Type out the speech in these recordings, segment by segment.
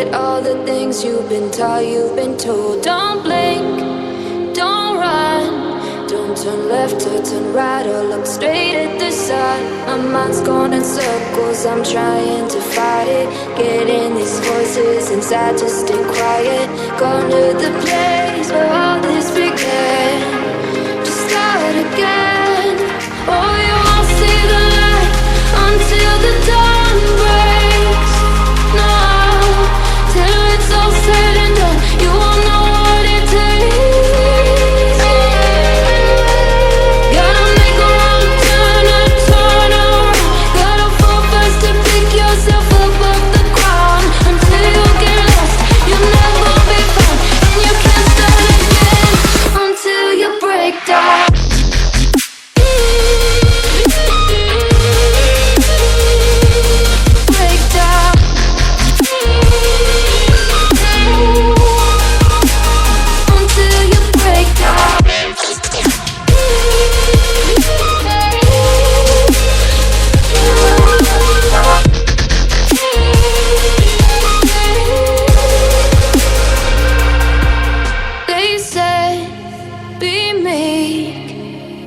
forget all the things you've been taught, you've been told. Don't blink, don't run, don't turn left or turn right or look straight at the sun. My mind's going in circles, I'm trying to fight it. Getting these voices inside to stay quiet. Gone to the place where all this began, to start again. Oh, you won't see the light until the dawn breaks. No, till it's all said and done, you won't know what it takes. Gotta make a wrong turn and turn around. Gotta fall fast to pick yourself up off the ground. Until you get lost, you'll never be found. And you can't start again until you break down.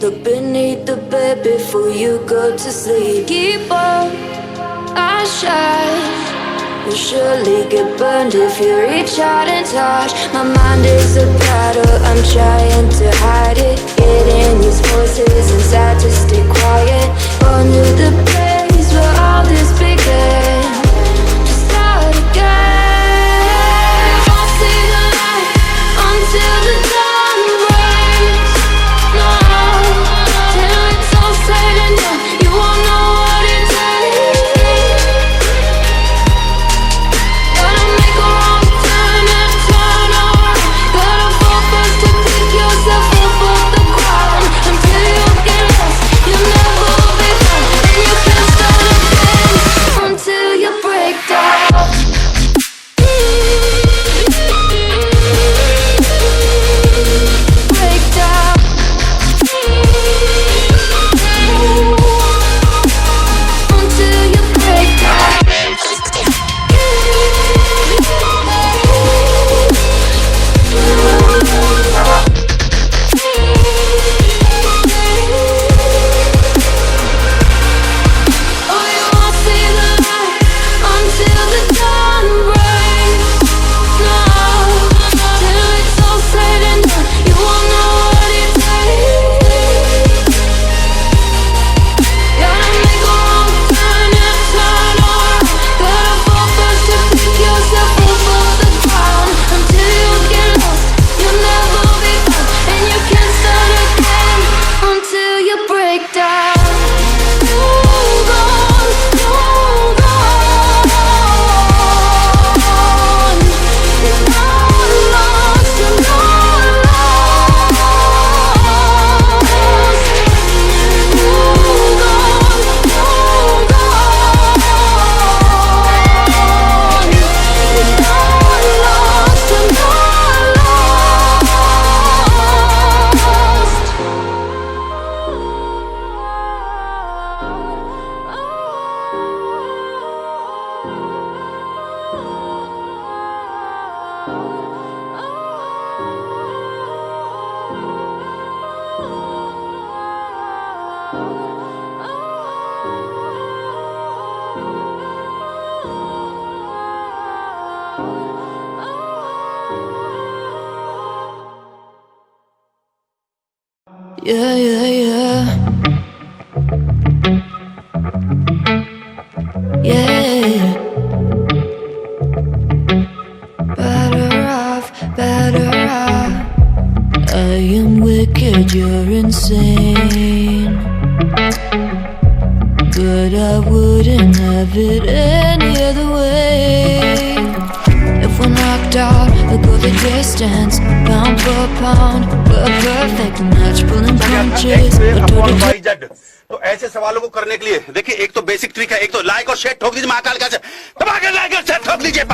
Look beneath the bed before you go to sleep. Keep on, I shine. You'll surely get burned if you reach out and touch. My mind is a battle, I'm trying to hide it. Getting these voices inside to stay quiet. On to the place where all this began, to start again. You won't see the light until the dawn breaks. No, till it's all said and done, you won't know what it takes. Gotta make a wrong turn and turn around. Gotta fall fast to pick yourself up off the ground. Until you get lost, you'll never be found. And you can't start again until you break down. Break down. Until you break down. Oh, you won't see the light until the dawn breaks. No, till it's all said and done, you won't know what it takes. Gotta make a wrong turn and turn around. Gotta fall fast to pick yourself up off the ground. Until you get lost, you'll never be found. And you can't start again until you break down. Hold on, hold on. You're not lost, you're not lost. Hold on, hold on. You're not lost, you're not yeah, yeah, yeah. Yeah. Better off. I am wicked, you're insane. But I wouldn't have it any other way. If we're knocked out, we'll go the distance. Pound for pound, we're a perfect match. Pulling punches, but to the तो ऐसे सवालों को करने के लिए देखिए, एक तो बेसिक ट्रिक है, एक तो लाइक और शेयर ठोक दीजिए महाकाल का, दबा के लाइक और शेयर ठोक दीजिए।